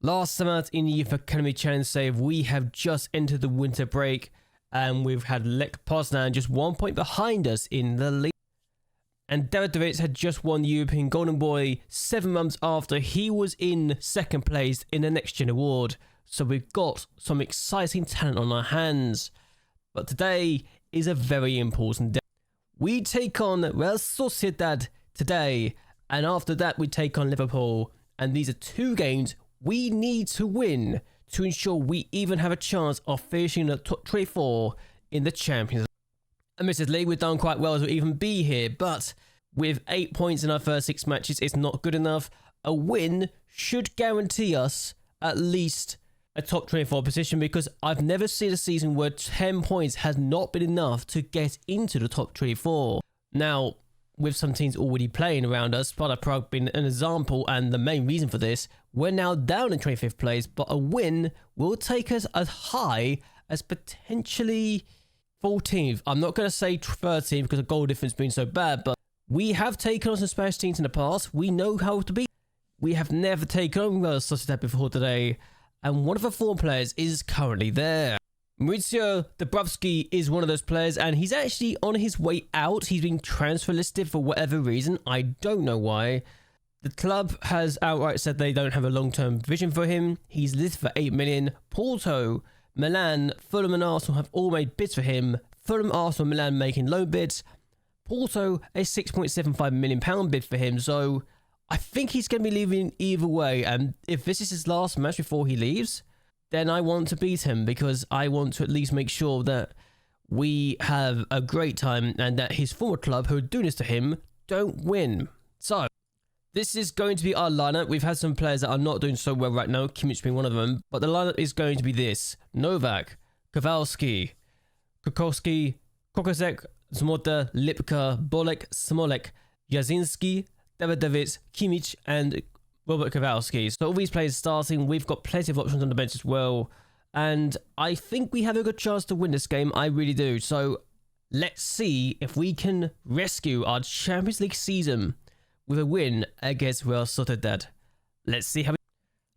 Last time out in the Youth Academy Challenge save, we have just entered the winter break and we've had Lech Poznan just 1 point behind us in the league. And David had just won the European Golden Boy 7 months after he was in second place in the Next Gen Award. So we've got some exciting talent on our hands. But today is a very important day. We take on Real Sociedad today, and after that we take on Liverpool. And these are 2 games we need to win to ensure we even have a chance of finishing in the top 24 in the Champions League. Admittedly, we've done quite well to even be here, but with 8 points in our first 6 matches, it's not good enough. A win should guarantee us at least a top 24 position, because I've never seen a season where 10 points has not been enough to get into the top 24. Now, with some teams already playing around us, Sparta Prague being an example and the main reason for this, we're now down in 25th place, but a win will take us as high as potentially 14th. I'm not going to say 13th because the goal difference being so bad, but we have taken on some Spanish teams in the past. We know how to beat. We have never taken on Real Sociedad before today, and one of the 4 players is currently there. Mauricio Dabrowski is one of those players, and he's actually on his way out. He's been transfer listed for whatever reason. I don't know why. The club has outright said they don't have a long-term vision for him. He's listed for 8 million. Porto, Milan, Fulham and Arsenal have all made bids for him. Fulham, Arsenal, Milan making loan bids. Porto, a £6.75 million bid for him. So I think he's going to be leaving either way. And if this is his last match before he leaves, then I want to beat him, because I want to at least make sure that we have a great time and that his former club, who are doing this to him, don't win. So this is going to be our lineup. We've had some players that are not doing so well right now, Kimmich being one of them, but the lineup is going to be this: Novak, Kowalski, Kukolski, Kokosek, Zmota, Lipka, Bolek, Smolek, Jasinski, David, Kimmich, and Robert Kowalski. So all these players starting. We've got plenty of options on the bench as well, and I think we have a good chance to win this game. I really do. So let's see if we can rescue our Champions League season with a win against Real Sociedad. Let's see how we...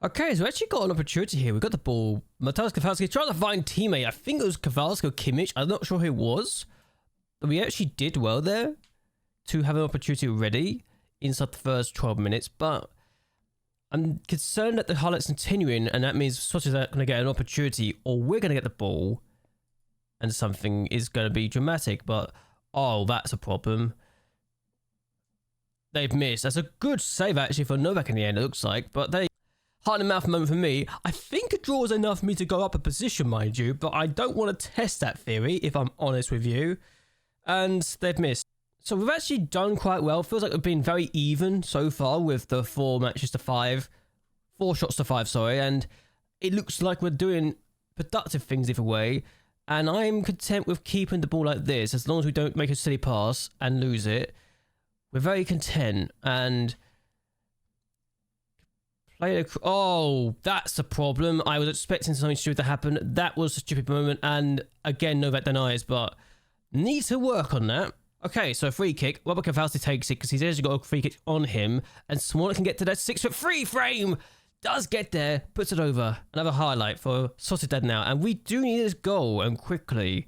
Okay, so we actually got an opportunity here. We got the ball. Mateusz Kowalski trying to find teammate. I think it was Kowalski or Kimmich. I'm not sure who it was. But we actually did well there to have an opportunity already inside the first 12 minutes. But I'm concerned that the highlights continuing, and that means Sociedad are going to get an opportunity, or we're going to get the ball and something is going to be dramatic. But, oh, that's a problem. They've missed. That's a good save actually for Novak in the end, it looks like. But they... Heart in the mouth moment for me. I think a draw is enough for me to go up a position, mind you. But I don't want to test that theory, if I'm honest with you. And they've missed. So we've actually done quite well. Feels like we've been very even so far with the 4 matches to 5. 4 shots to 5, sorry. And it looks like we're doing productive things either way. And I'm content with keeping the ball like this. As long as we don't make a silly pass and lose it. We're very content, and oh, that's a problem. I was expecting something stupid to happen. That was a stupid moment, and again, Novak denies, but need to work on that. Okay, so a free kick. Robert Kowalski takes it because he's actually got a free kick on him, and Smollett can get to that 6-foot free frame. Does get there, puts it over. Another highlight for Sociedad now, and we do need this goal, and quickly.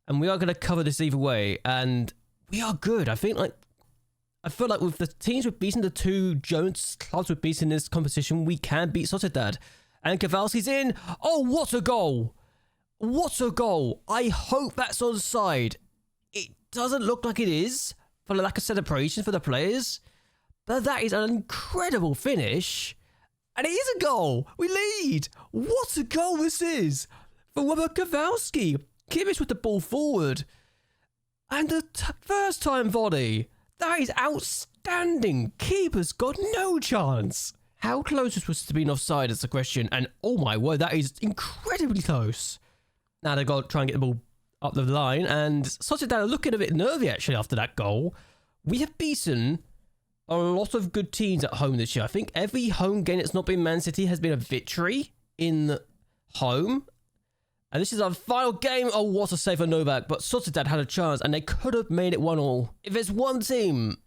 And we are going to cover this either way, and we are good. I feel like with the teams we've beaten, the 2 Jones clubs we've beaten in this competition, we can beat Sociedad. And Kowalski's in. Oh, what a goal! What a goal! I hope that's onside. It doesn't look like it is, for the lack of celebration for the players. But that is an incredible finish. And it is a goal! We lead! What a goal this is! For Robert Kowalski. Kimmich with the ball forward. And the first time volley. That is outstanding. Keeper's got no chance. How close was this to being offside is the question. And oh my word, that is incredibly close. Now they've got to try and get the ball up the line. And Sociedad are looking a bit nervy actually after that goal. We have beaten a lot of good teams at home this year. I think every home game that's not been Man City has been a victory in home. And this is our final game. Oh, what a save for Novak. But Sociedad had a chance, and they could have made it 1-1. If there's one team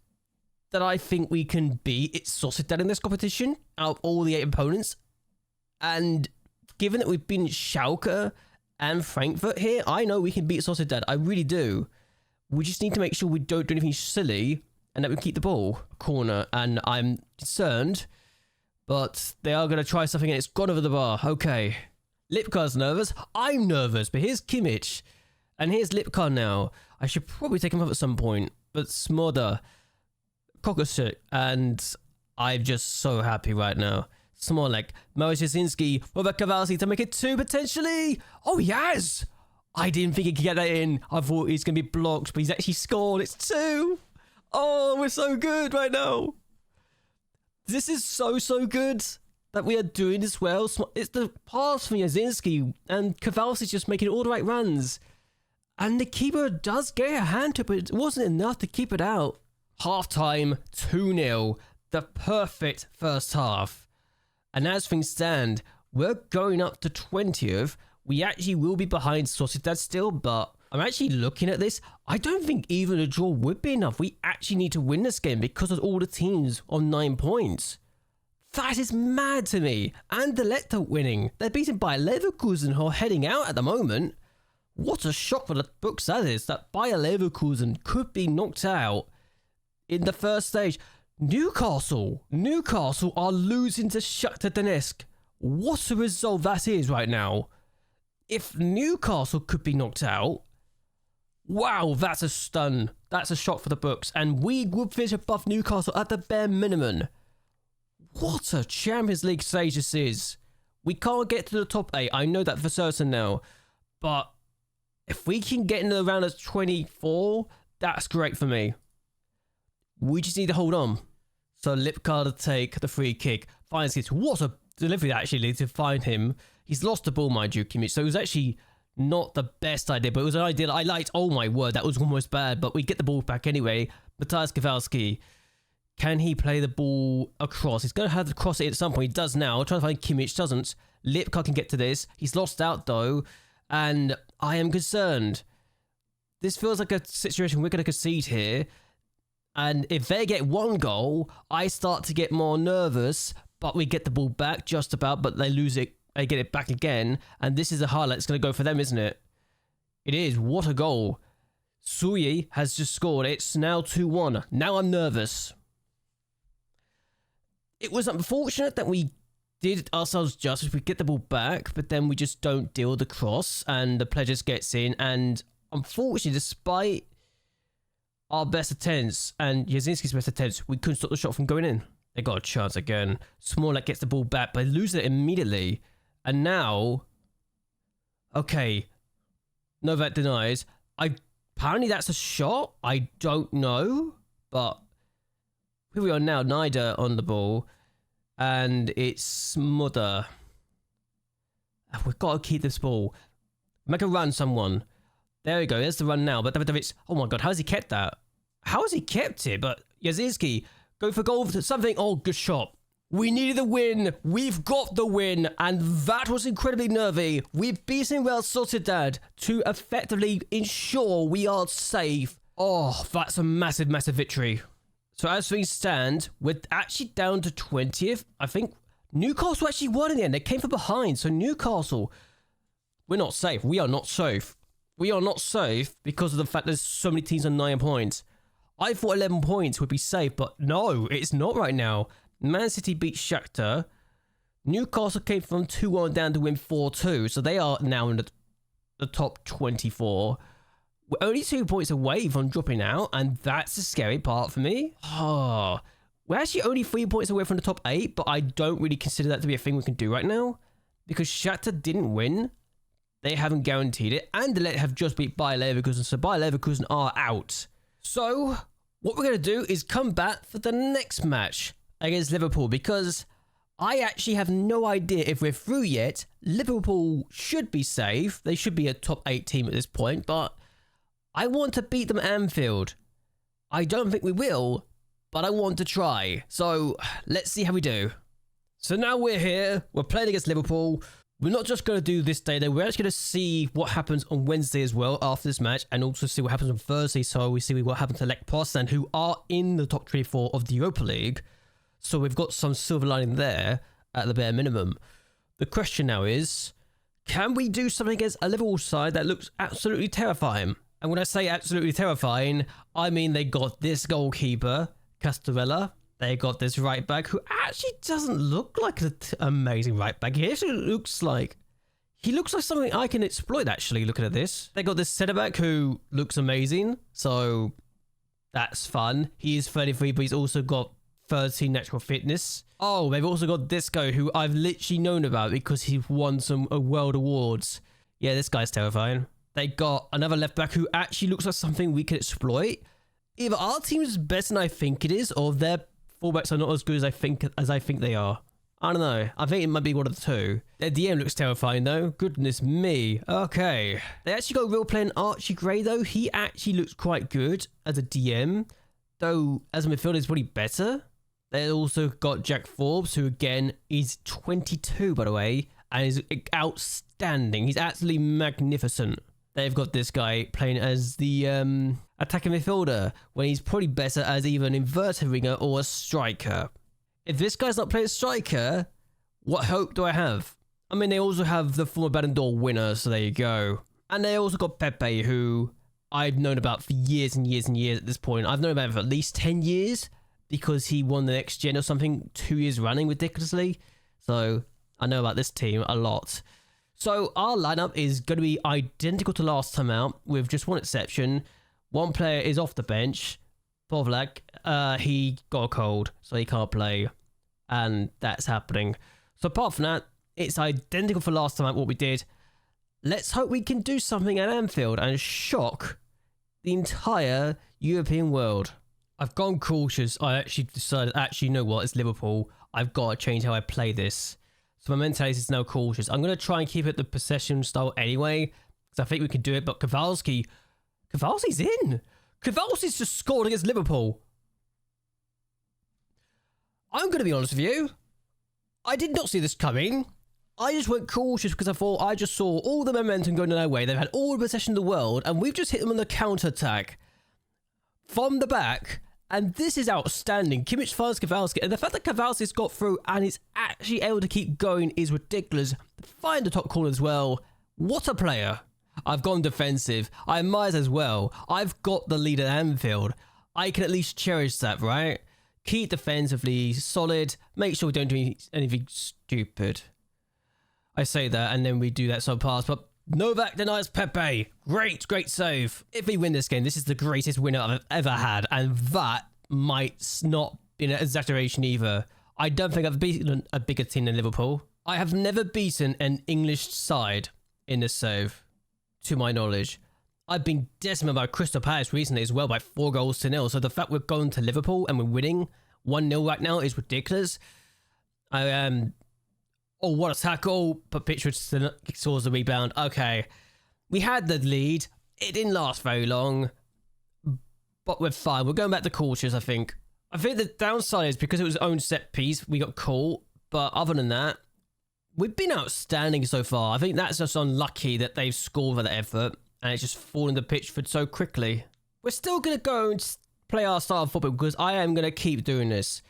that I think we can beat, it's Sociedad in this competition. Out of all the 8 opponents, And given that we've been Schalke and Frankfurt here, I know we can beat Sociedad. I really do. We just need to make sure we don't do anything silly and that we keep the ball. Corner, and I'm concerned, but they are going to try something and it's gone over the bar. Okay. Lipkar's nervous. I'm nervous, but here's Kimmich. And here's Lipkar now. I should probably take him off at some point, but Smoda, Kokosuk, and I'm just so happy right now. Smolek, Mariusz Jasinski, Robert Kowalski to make it 2 potentially. Oh, he has. I didn't think he could get that in. I thought he's going to be blocked, but he's actually scored. It's 2. Oh, we're so good right now. This is so good that we are doing this well. It's the pass from Jasinski, and Kowalski's just making all the right runs. And the keeper does get a hand to it, but it wasn't enough to keep it out. Half-time, 2-0. The perfect first half. And as things stand, we're going up to 20th. We actually will be behind Sociedad still, but I'm actually looking at this. I don't think even a draw would be enough. We actually need to win this game because of all the teams on 9 points. That is mad to me. And the Anderlecht winning. They're beaten by Leverkusen, who are heading out at the moment. What a shock for the books that is, that Bayer Leverkusen could be knocked out in the first stage. Newcastle are losing to Shakhtar Donetsk. What a result that is right now. If Newcastle could be knocked out, wow, that's a stun. That's a shock for the books. And we would finish above Newcastle at the bare minimum. What a Champions League stage this is. We can't get to the top 8. I know that for certain now. But if we can get into the round of 24, that's great for me. We just need to hold on. So Lipkar to take the free kick. Finds it. What a delivery actually to find him. He's lost the ball, mind you, Kimmich. So it was actually not the best idea, but it was an idea that I liked. Oh my word, that was almost bad. But we get the ball back anyway. Matthias Kowalski. Can he play the ball across? He's going to have to cross it at some point. He does now. I'm trying to find Kimmich. Doesn't. Lipkar can get to this. He's lost out though. And I am concerned. This feels like a situation we're going to concede here. And if they get 1 goal, I start to get more nervous. But we get the ball back just about, but they lose it. They get it back again. And this is a highlight. It's going to go for them, isn't it? It is. What a goal. Suyi has just scored. It's now 2-1. Now I'm nervous. It was unfortunate that we did ourselves justice. We get the ball back, but then we just don't deal the cross. And the player just gets in. And unfortunately, despite our best attempts and Jasinski's best attempts, we couldn't stop the shot from going in. They got a chance again. Smolek gets the ball back, but loses it immediately. And now, okay, Novak denies. Apparently that's a shot. I don't know, but here we are now. Nida on the ball, and it's Smother. We've got to keep this ball. Make a run, someone. There we go. There's the run now. But it's, oh my god, how has he kept that? How has he kept it? But Jasinski, go for goal for something. Oh, good shot. We needed the win. We've got the win. And that was incredibly nervy. We've beaten Real Sociedad to effectively ensure we are safe. Oh, that's a massive, massive victory. So as things stand, we're actually down to 20th. I think Newcastle actually won in the end. They came from behind. So Newcastle, we're not safe. We are not safe. We are not safe because of the fact there's so many teams on 9 points. I thought 11 points would be safe, but no, it's not right now. Man City beat Shakhtar. Newcastle came from 2-1 down to win 4-2, so they are now in the top 24. We're only 2 points away from dropping out, and that's the scary part for me. Oh, we're actually only 3 points away from the top 8, but I don't really consider that to be a thing we can do right now because Shakhtar didn't win. They haven't guaranteed it, and the Anderlecht have just beat Bayer Leverkusen, so Bayer Leverkusen are out. So what we're going to do is come back for the next match against Liverpool because I actually have no idea if we're through yet. Liverpool should be safe. They should be a top 8 team at this point, but I want to beat them at Anfield. I don't think we will, but I want to try. So let's see how we do. So now we're here. We're playing against Liverpool. We're not just going to do this day though, we're actually going to see what happens on Wednesday as well after this match and also see what happens on Thursday, so we see what happens to Lech Poznan, who are in the top 24 of the Europa League. So we've got some silver lining there at the bare minimum. The question now is, can we do something against a Liverpool side that looks absolutely terrifying? And when I say absolutely terrifying, I mean they got this goalkeeper, Castorella. They got this right back who actually doesn't look like an amazing right back. He actually looks like something I can exploit, actually, looking at this. They got this centre back who looks amazing, so that's fun. He is 33, but he's also got 13 natural fitness. Oh, they've also got this guy who I've literally known about because he won some world awards. Yeah, this guy's terrifying. They got another left back who actually looks like something we can exploit. Either our team is better than I think it is, or their fullbacks are not as good as I think they are. I don't know. I think it might be one of the two. Their DM looks terrifying though. Goodness me. Okay. They actually got a real player in Archie Gray though. He actually looks quite good as a DM. Though as a midfielder he's probably better. They also got Jack Forbes, who again is 22 by the way. And is outstanding. He's absolutely magnificent. They've got this guy playing as the attacking midfielder when he's probably better as either an inverted winger or a striker. If this guy's not playing striker, what hope do I have? I mean, they also have the former Ballon d'Or winner, so there you go. And they also got Pepe, who I've known about for years and years and years at this point. I've known about him for at least 10 years because he won the next gen or something 2 years running ridiculously. So I know about this team a lot. So our lineup is going to be identical to last time out with just one exception. One player is off the bench. Povlak, he got a cold, so he can't play. And that's happening. So apart from that, it's identical for last time out what we did. Let's hope we can do something at Anfield and shock the entire European world. I've gone cautious. I actually decided, you know what, it's Liverpool. I've got to change how I play this. So my mentality is now cautious. I'm going to try and keep it the possession style anyway, because I think we can do it. But Kowalski's in. Kowalski's just scored against Liverpool. I'm going to be honest with you. I did not see this coming. I just went cautious because I thought I just saw all the momentum going their way. They've had all the possession in the world, and we've just hit them on the counter-attack from the back. And this is outstanding. Kimmich finds Kowalski. And the fact that Kowalski's got through and is actually able to keep going is ridiculous. Find the top corner as well. What a player. I've gone defensive. I might as well. I've got the lead at Anfield. I can at least cherish that, right? Keep defensively solid. Make sure we don't do anything stupid. I say that and then we do that pass. But Novak denies Pepe. Great save. If we win this game, this is the greatest winner I've ever had. And that might not be an exaggeration either. I don't think I've beaten a bigger team than Liverpool. I have never beaten an English side in this save, to my knowledge. I've been decimated by Crystal Palace recently as well by 4-0. So the fact we're going to Liverpool and we're winning 1-0 right now is ridiculous. Oh, what a tackle. But Pitchford scores the rebound. Okay. We had the lead. It didn't last very long. But we're fine. We're going back to cautious, I think. I think the downside is because it was own set piece, we got caught. But other than that, we've been outstanding so far. I think that's just unlucky that they've scored for the effort. And it's just fallen to Pitchford so quickly. We're still going to go and play our style of football because I am going to keep doing this.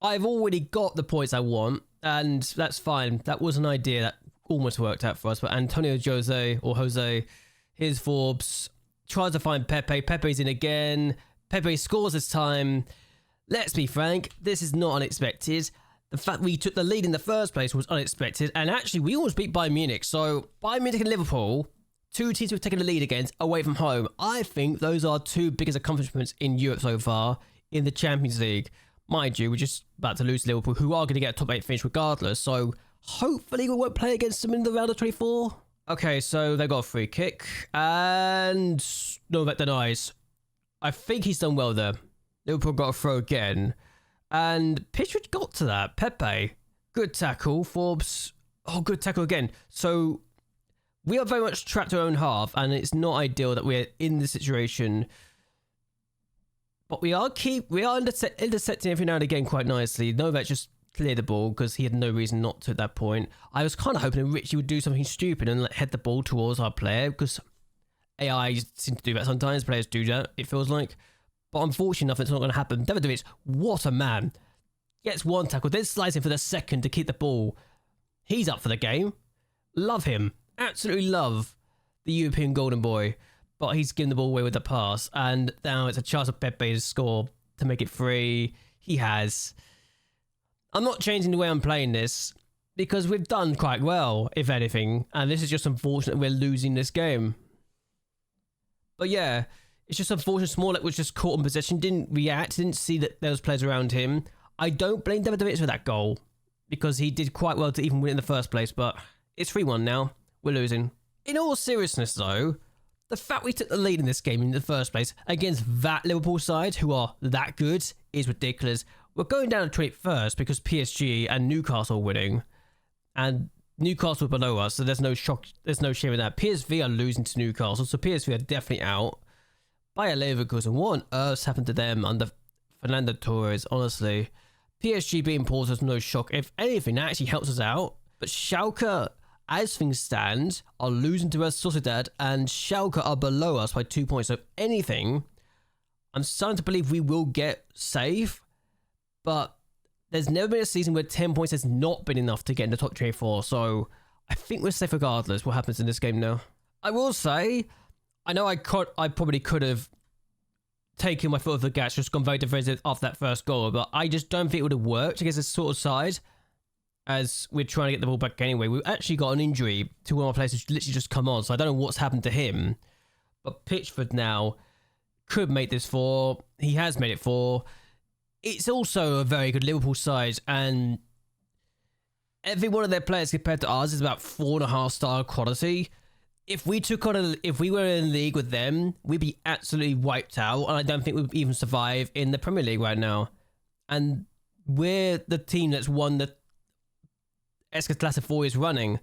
I've already got the points I want. And that's fine. That was an idea that almost worked out for us. But Antonio Jose, here's Forbes. Tries to find Pepe. Pepe's in again. Pepe scores this time. Let's be frank. This is not unexpected. The fact we took the lead in the first place was unexpected. And actually, we almost beat Bayern Munich. So, Bayern Munich and Liverpool, two teams we've taken the lead against away from home. I think those are two biggest accomplishments in Europe so far in the Champions League. Mind you, we're just about to lose to Liverpool, who are going to get a top 8 finish regardless. So, hopefully we won't play against them in the round of 24. Okay, so they got a free kick. And Novak denies. I think he's done well there. Liverpool got a throw again. And Pitchford got to that. Pepe. Good tackle. Forbes. Oh, good tackle again. So, we are very much trapped our own half. And it's not ideal that we're in this situation. But we are intercepting every now and again quite nicely. Novak just cleared the ball because he had no reason not to at that point. I was kind of hoping that Richie would do something stupid and head the ball towards our player because AI seems to do that sometimes. Players do that, it feels like. But unfortunately, nothing's not going to happen. Davidovic, what a man. Gets one tackle, then slides in for the second to keep the ball. He's up for the game. Love him. Absolutely love the European golden boy. But he's given the ball away with the pass. And now it's a chance of Pepe to score to make it 3. He has. I'm not changing the way I'm playing this because we've done quite well, if anything. And this is just unfortunate we're losing this game. But yeah, it's just unfortunate Smollett was just caught in possession, didn't react, didn't see that there was players around him. I don't blame David for that goal because he did quite well to even win it in the first place, but it's 3-1 now. We're losing. In all seriousness though, the fact we took the lead in this game in the first place against that Liverpool side who are that good is ridiculous. We're going down to 21st because PSG and Newcastle are winning and Newcastle are below us, so there's no shock, there's no shame in that. PSV are losing to Newcastle, so PSV are definitely out. Bayer Leverkusen, what on earth's happened to them under Fernando Torres, honestly. PSG beating Porto is no shock. If anything, that actually helps us out. But Schalke, as things stand, are losing to Real Sociedad, and Schalke are below us by 2 points. So if anything, I'm starting to believe we will get safe, but there's never been a season where 10 points has not been enough to get in the top 24. So I think we're safe regardless what happens in this game now. I will say, I know I probably could have taken my foot off the gas, just gone very defensive after that first goal, but I just don't think it would have worked against this sort of side as we're trying to get the ball back anyway. We've actually got an injury to one of our players who's literally just come on, so I don't know what's happened to him. But Pitchford now could make this 4. He has made it 4. It's also a very good Liverpool side, and every one of their players compared to ours is about 4.5 star quality. If we were in league with them, we'd be absolutely wiped out, and I don't think we'd even survive in the Premier League right now. And we're the team that's won the Classic 4 is running.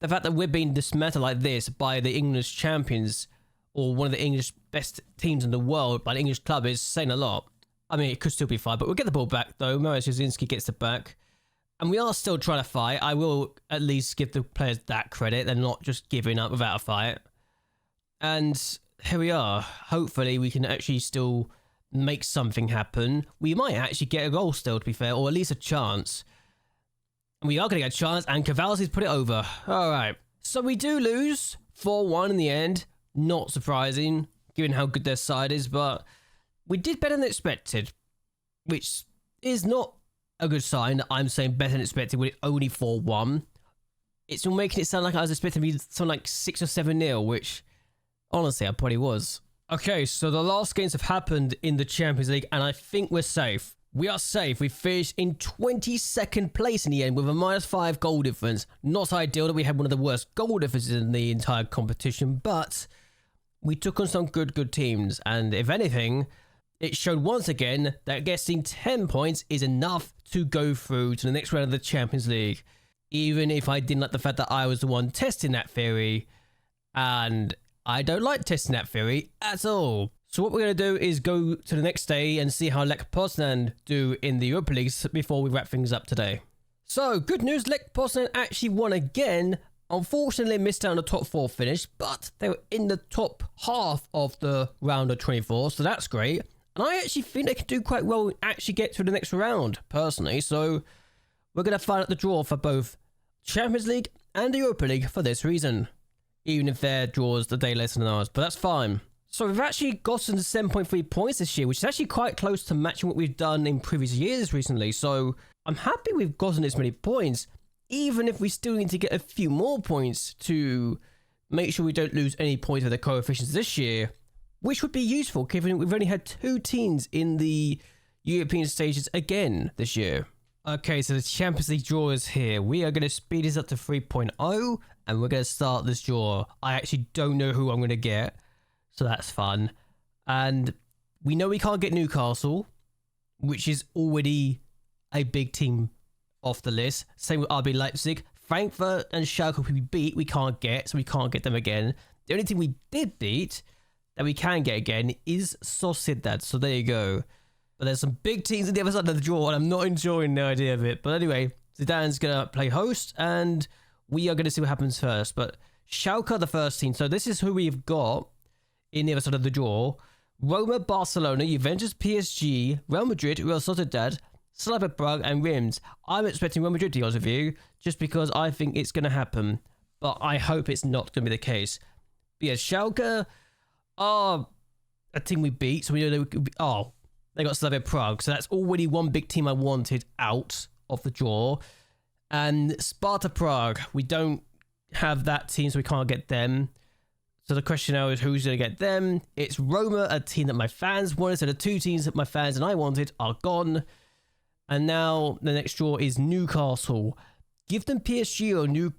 The fact that we're being dismantled like this by the English champions, or one of the English best teams in the world by the English club, is saying a lot. I mean, it could still be fine, but we'll get the ball back though. Mariusz Jasinski gets it back. And we are still trying to fight. I will at least give the players that credit. They're not just giving up without a fight. And here we are. Hopefully we can actually still make something happen. We might actually get a goal still, to be fair, or at least a chance. And we are going to get a chance, and Cavalsi's put it over. All right. So we do lose 4-1 in the end. Not surprising, given how good their side is, but we did better than expected, which is not a good sign. I'm saying better than expected with it only 4-1. It's making it sound like I was expecting to be something like 6 or 7-0, which honestly I probably was. Okay, so the last games have happened in the Champions League, and I think we're safe. We are safe. We finished in 22nd place in the end with a -5 goal difference. Not ideal that we had one of the worst goal differences in the entire competition, but we took on some good teams, and if anything, it showed once again that getting 10 points is enough to go through to the next round of the Champions League. Even if I didn't like the fact that I was the one testing that theory, and I don't like testing that theory at all. So what we're going to do is go to the next day and see how Lech Poznan do in the Europa League before we wrap things up today. So good news, Lech Poznan actually won again. Unfortunately missed out on the top 4 finish, but they were in the top half of the round of 24, so that's great. And I actually think they can do quite well and actually get to the next round, personally. So we're going to find out the draw for both Champions League and the Europa League for this reason. Even if their draws the day later than ours, but that's fine. So we've actually gotten 7.3 points this year, which is actually quite close to matching what we've done in previous years recently. So I'm happy we've gotten this many points, even if we still need to get a few more points to make sure we don't lose any points with the coefficients this year, which would be useful given we've only had 2 teams in the European stages again this year. Okay, so the Champions League draw is here. We are going to speed this up to 3.0, and we're going to start this draw. I actually don't know who I'm going to get, so that's fun. And we know we can't get Newcastle, which is already a big team off the list. Same with RB Leipzig. Frankfurt and Schalke we beat, we can't get, so we can't get them again. The only thing we did beat that we can get again is Sociedad, so there you go. But there's some big teams on the other side of the draw, and I'm not enjoying the idea of it. But anyway, Zidane's going to play host, and we are going to see what happens first. But Schalke, the first team. So this is who we've got in the other side of the draw. Roma, Barcelona, Juventus, PSG, Real Madrid, Real Sociedad, Slavia Prague, and Rims. I'm expecting Real Madrid, to be honest with you, just because I think it's going to happen. But I hope it's not going to be the case. But yeah, Schalke are a team we beat, so we know they could be, they got Slavia Prague, so that's already one big team I wanted out of the draw. And Sparta Prague, we don't have that team, so we can't get them. So the question now is who's going to get them? It's Roma, a team that my fans wanted, so the two teams that my fans and I wanted are gone. And now the next draw is Newcastle. Give them PSG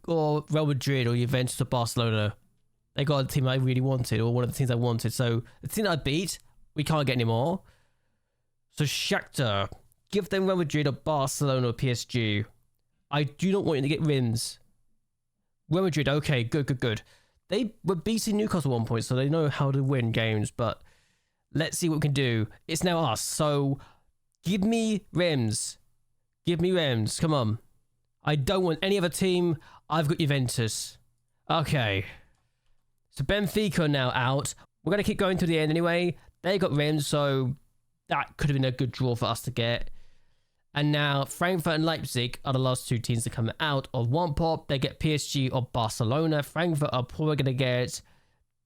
or Real Madrid or Juventus or Barcelona. They got a team I really wanted, or one of the teams I wanted. So the team that I beat, we can't get any more. So Shakhtar, give them Real Madrid or Barcelona or PSG. I do not want you to get Rims. Real Madrid, okay, good. They were beating Newcastle at one point, so they know how to win games, but let's see what we can do. It's now us, so give me Rims. Give me Rims, come on. I don't want any other team. I've got Juventus. Okay. So Benfica now out. We're going to keep going to the end anyway. They got Rims, so that could have been a good draw for us to get. And now Frankfurt and Leipzig are the last two teams to come out of one pot. They get PSG or Barcelona. Frankfurt are probably going to get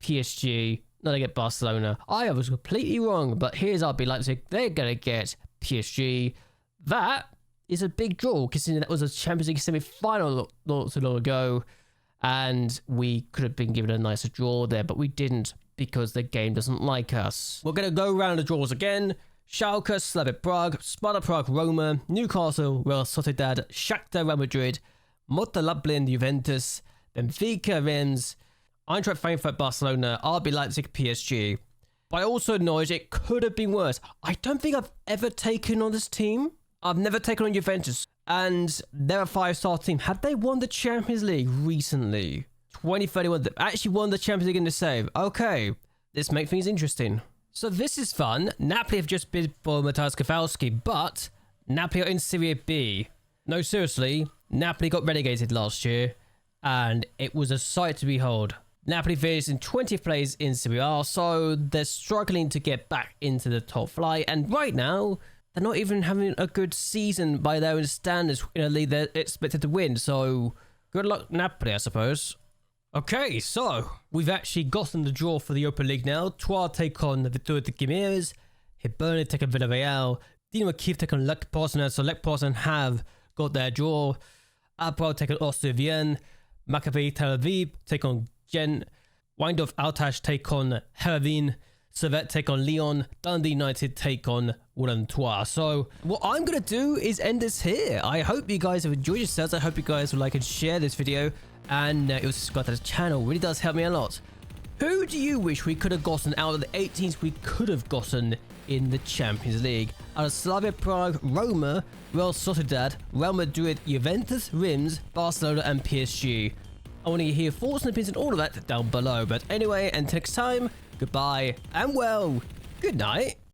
PSG. No, they get Barcelona. I was completely wrong, but here's RB Leipzig. They're going to get PSG. That is a big draw, considering that was a Champions League semi-final not so long ago. And we could have been given a nicer draw there, but we didn't because the game doesn't like us. We're going to go around the draws again. Schalke, Slavia Prague, Sparta Prague, Roma, Newcastle, Real Sociedad, Shakhtar, Real Madrid, Mota Lublin, Juventus, Benfica, Rennes, Eintracht Frankfurt, Barcelona, RB Leipzig, PSG. But I also acknowledge it could have been worse. I don't think I've ever taken on this team. I've never taken on Juventus. And they're a 5-star team. Had they won the Champions League recently? 2031, they actually won the Champions League in the save. Okay, this makes things interesting. So this is fun. Napoli have just bid for Mateusz Kowalski, but Napoli are in Serie B. No, seriously, Napoli got relegated last year, and it was a sight to behold. Napoli finished in 20th place in Serie A, so they're struggling to get back into the top flight, and right now, they're not even having a good season by their own standards in a league they're expected to win, so good luck Napoli, I suppose. Okay, so we've actually gotten the draw for the Europa League now. Troyes take on Vitória de Guimarães, Hibernia take on Villarreal, Dinamo Kiev take on Lech Poznan, so Lech Poznan have got their draw. Abra take on Austria Vienna, Maccabi Tel Aviv take on Gent, Windhoek Altash take on Heerenveen, Servette take on Lyon, Dundee United take on Willem-Trois. So what I'm going to do is end this here. I hope you guys have enjoyed yourselves. I hope you guys will like and share this video. And it was subscribe to the channel. Really does help me a lot. Who do you wish we could have gotten out of the 8 teams we could have gotten in the Champions League? Out of Slavia Prague, Roma, Real Sociedad, Real Madrid, Juventus, Rims, Barcelona and PSG. I want to hear thoughts and opinions on all of that down below. But anyway, until next time, goodbye and well, good night.